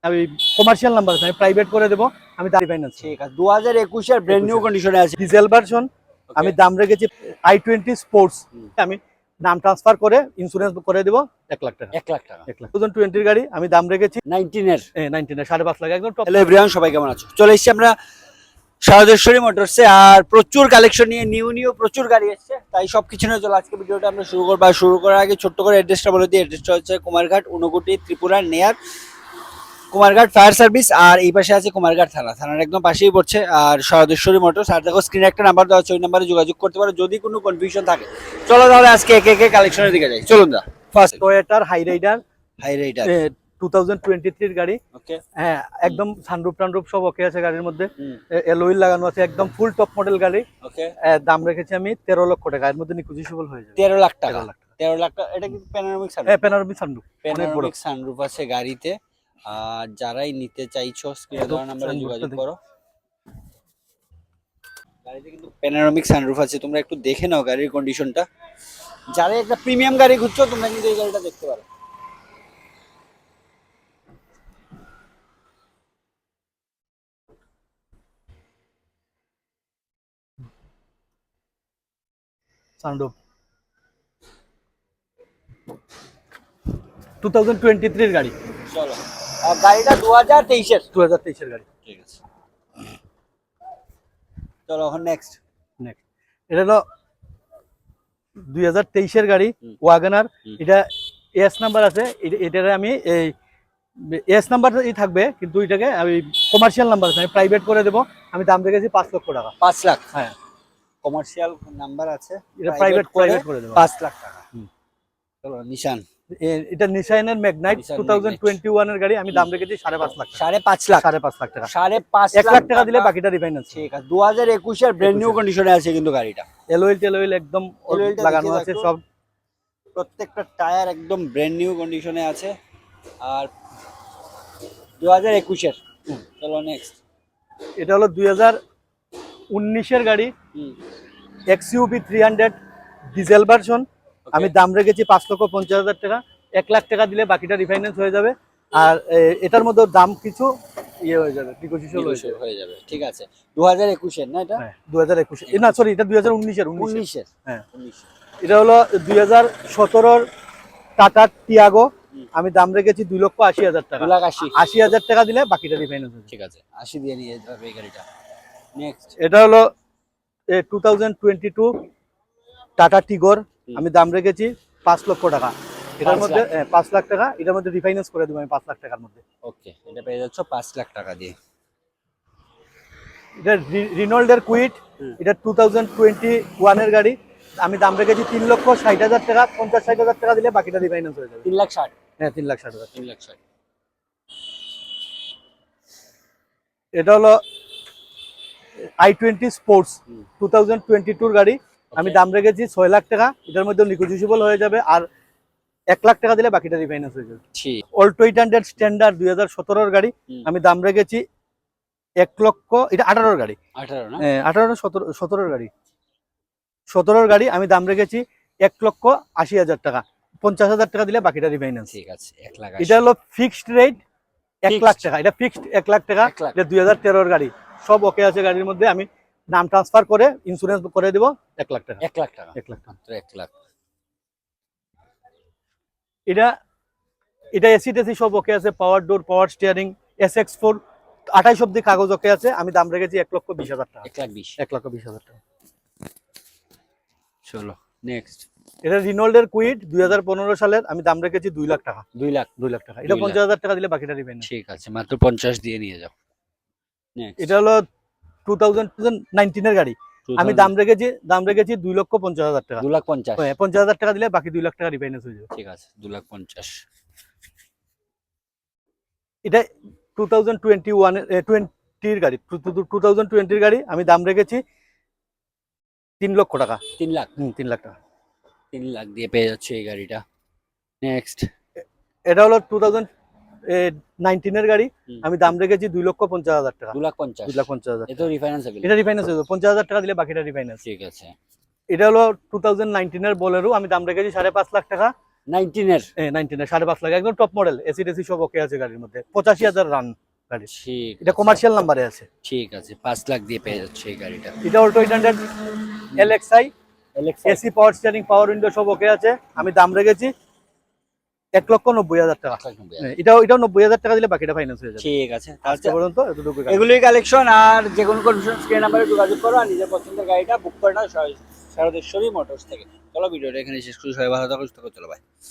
আমি commercial number আছে, আমি প্রাইভেট করে দেবো, আমি দাঁড়িয়ে ফাইন্যান্স। ঠিক আছে, 2021 এর ব্র্যান্ড নিউ কন্ডিশনে আছে। ডিজেল ভার্সন, আমি দাম রেখেছি i20 স্পোর্টস। আমি নাম ট্রান্সফার করে ইন্স্যুরেন্স করে দেবো 1 লাখ টাকা। 1 লাখ টাকা 1 লাখ 2020 গাড়ি আমি দাম রেখেছি 19 এর 19 5.5 লাখ একদম টপ। হ্যালো এভরিওয়ান, সবাই কেমন আছো? চলে এসেছি আমরা শারদেশ্বরী মোটরসে, আর প্রচুর কালেকশন নিয়ে নিউ প্রচুর গাড়ি এসেছে, তাই সবকিছু নিয়ে চলো আজকে ভিডিওটা আমরা শুরু করবো। আর শুরু করার আগে ছোট্ট করে অ্যাড্রেসটা বলে দিই। অ্যাড্রেসটা হচ্ছে কুমারঘাট, ঊনকোটি, ত্রিপুরা, নেয়ার কুমারঘাট ফায়ার সার্ভিস। আর এই পাশে আছে কুমারঘাট থানার একদম পাশেই পড়ছে আর শারদেশ্বরী মোটরস। আর দেখো স্ক্রিনে একটা নাম্বার দেওয়া আছে, ওই নাম্বারে যোগাযোগ করতে পারো যদি কোনো কনফিউশন থাকে। চলো তাহলে আজকে একে কালেকশনের দিকে যাই, চলুন দা। ফার্স্ট টয়োটার হাই রাইডার 2023 এর গাড়ি। ওকে, হ্যাঁ, একদম সানরুফ টানরুফ সব ওকে আছে গাড়ির মধ্যে, এলওয়িল লাগানো আছে, একদম ফুল টপ মডেল গাড়ি। ওকে, দাম রেখেছি আমি 13 লক্ষ টাকা, এর মধ্যে নিকুজিবল হয়ে যাবে। 13 লাখ টাকা। 13 লাখ টাকা। এটা কি প্যানোরামিক সানরুফ? হ্যাঁ, প্যানোরামিক সানরুফ, অনেক বড় প্যানোরামিক সানরুফ আছে গাড়িতে। আর যারাই নিতে চাইছো স্ক্রিনে দেওয়া নম্বরে যোগাযোগ করো। গাড়িতে কিন্তু প্যানোরামিক সানরুফ আছে, তোমরা একটু দেখে নাও গাড়ির কন্ডিশনটা। যারা একটা প্রিমিয়াম গাড়ি খুঁজছো তোমরা কিন্তু এই গাড়িটা দেখতে পারো। সানরুফ 2023 এর গাড়ি। চলো, আর গাড়িটা 2023 এর। 2023 এর গাড়ি। ঠিক আছে, চলো এখন নেক্সট। এটা হলো 2023 এর গাড়ি, ওয়াগনার। এটা এস নাম্বার আছে, এটারে আমি এই এস নাম্বার থাকবে, কিন্তু এটাকে আমি কমার্শিয়াল নাম্বার আছে, আমি প্রাইভেট করে দেবো। আমি দাম রেখেছি 5 লক্ষ টাকা। 5 লাখ? হ্যাঁ, কমার্শিয়াল নাম্বার আছে, এটা প্রাইভেট করে দেবো 5 লাখ টাকা। চলো নিশান, এটা নিশানের ম্যাগনাইট 2021 এর গাড়ি, আমি দাম রেখেছি 5.5 লাখ। 5.5 লাখ? 5.5 লাখ টাকা। 5.5 লাখ টাকা দিলে বাকিটা রিফাইন্যান্স। ঠিক আছে, 2021 এর ব্র্যান্ড নিউ কন্ডিশনে আছে কিন্তু গাড়িটা। এলওয়েল একদম লাগানো আছে সব, প্রত্যেকটা টায়ার একদম ব্র্যান্ড নিউ কন্ডিশনে আছে। আর 2021 এর। চলো নেক্সট। এটা হলো 2019 এর গাড়ি, XUV 300 ডিজেল ভার্সন। আমি দাম রেখেছি 5,50,000 টাকা। 1 লাখ টাকা দিলে বাকিটা রিফাইন্যান্স হয়ে যাবে। আর এটার মধ্যে দাম কিছু ইয়ে হয়ে যাবে, নেগোশিয়েশন হয়ে যাবে। ঠিক আছে, 2021 এর না এটা? হ্যাঁ, 2021 না সরি, এটা 2019 এর। 19 এর? হ্যাঁ, এটা হলো 2017 টাটা টিয়াগো। আমি দাম রেখেছি 2,80,000 টাকা। 2,80,000 টাকা দিলে বাকিটা রিফাইন্যান্স হবে। ঠিক আছে, 80 দিয়ে নিয়ে যাবে এই গাড়িটা। নেক্সট, এটা হলো 2022 টাটা টিগর। আমি দাম রেখেছি 5 লক্ষ টাকা। এটার মধ্যে 5 লাখ টাকা, এটার মধ্যে রিফাইন্যান্স করে দেবো আমি 5 লাখ টাকার মধ্যে। ওকে, এটা পেয়ে যাচ্ছ 5 লাখ টাকা দিয়ে। এটা রিনল্ডের কুইট, এটা 2021 এর গাড়ি। আমি দাম রেখেছি 3,60,000 টাকা। 50-60,000 টাকা দিলে বাকিটা রিফাইন্যান্স হয়ে যাবে। 3,60,000? হ্যাঁ, 3,60,000। 3,60,000। এটা হলো i20 স্পোর্টস 2022 গাড়ি। আমি দাম রেখেছি 6 লাখ টাকা। এটার মধ্যে নেগোশিয়েবল হয়ে যাবে। আর 1 লাখ টাকা দিলে বাকিটা রিফাইন্যান্স হয়ে যাবে। অল্টো 800 স্ট্যান্ডার্ড 2017 গাড়ি। আমি দাম রেখেছি 1 লক্ষ। এটা 18 গাড়ি। 18 না? 18 17 গাড়ি। 17 গাড়ি আমি দাম রেখেছি 1,80,000 টাকা। 50,000 টাকা দিলে বাকিটা রিফাইন্যান্স। ঠিক আছে, 1 লাখ। এটা হলো ফিক্সড রেট 1 লাখ টাকা। এটা ফিক্সড 1 লাখ টাকা। এটা 2013 গাড়ি, সব ওকে আছে গাড়ির মধ্যে। আমি নাম ট্রান্সফার করে ইন্স্যুরেন্স করে দেবো 1 লাখ টাকা। 1 লাখ টাকা? 1 লাখ মাত্র 1 লাখ। এটা এসি টেসি সব ওকে আছে, পাওয়ার ডোর, পাওয়ার স্টিয়ারিং, SX4 28 অব্দি কাগজ ওকে আছে। আমি দাম রেখেছি 1,20,000 টাকা। 1,20,000? 1,20,000 টাকা। চলো নেক্সট। এটা রিনল্ডের কুইট 2015 সালের। আমি দাম রেখেছি 2 লাখ টাকা। 2 লাখ? 2 লাখ টাকা। এটা 50,000 টাকা দিলে বাকিটা রিফাইন্যান্স। ঠিক আছে, মাত্র 50 দিয়ে নিয়ে যাও। নেক্সট। এটা হলো 2019 এর গাড়ি। আমি দাম রেখেছি 2,50,000 টাকা। 2,50,000? 50,000 টাকা দিলে বাকি 2 লাখ টাকা রিফাইন্যান্স হয়ে যাবে। ঠিক আছে, 2,50,000। এটা 2020 গাড়ি। 2020 গাড়ি। আমি দাম রেখেছি 3 লক্ষ টাকা। 3 লাখ? 3 লাখ টাকা। 3 লাখ দিয়ে পেয়ে যাচ্ছে এই গাড়িটা। নেক্সট। এটা হলো 2019 এর গাড়ি। আমি দাম রেখেছি 2,50,000 টাকা। 2,50,000? 2,50,000। এটা রিফাইন্যান্স হবে? এটা রিফাইন্যান্স হয়ে যাবে। 50,000 টাকা দিলে বাকিটা রিফাইন্যান্স। ঠিক আছে। এটা হলো 2019 এর বোলেরো। আমি দাম রেখেছি 5.5 লাখ টাকা। 19 এর 19 5.5 লাখ একদম টপ মডেল, এসি টেসি সব ওকে আছে গাড়ির মধ্যে, 85,000 রান গাড়ি। ঠিক এটা কমার্শিয়াল নাম্বারে আছে। ঠিক আছে, 5 লাখ দিয়ে পেয়ে যাচ্ছে এই গাড়িটা। এটা Alto 800 LXI, AC power steering পাওয়ার উইন্ডো সব ওকে আছে। আমি দাম রেখেছি 1,90,000 টাকা। এটাও 90,000 টাকা দিলে বাকিটা ফাইন্যান্স হয়ে যাবে। ঠিক আছে, আজকে পর্যন্ত এতটুকু। এগুলোই কালেকশন। আর যে কোনো কনফিউশন স্ক্রিন নাম্বারে যোগাযোগ করো আর নিজের পছন্দের গাড়িটা বুক করে নাও শারদেশ্বরী মোটরস থেকে। চলো ভিডিওটা এখানে শেষ করি, সবাই ভালো থাকো, সুস্থ থাকো, চলো বাই।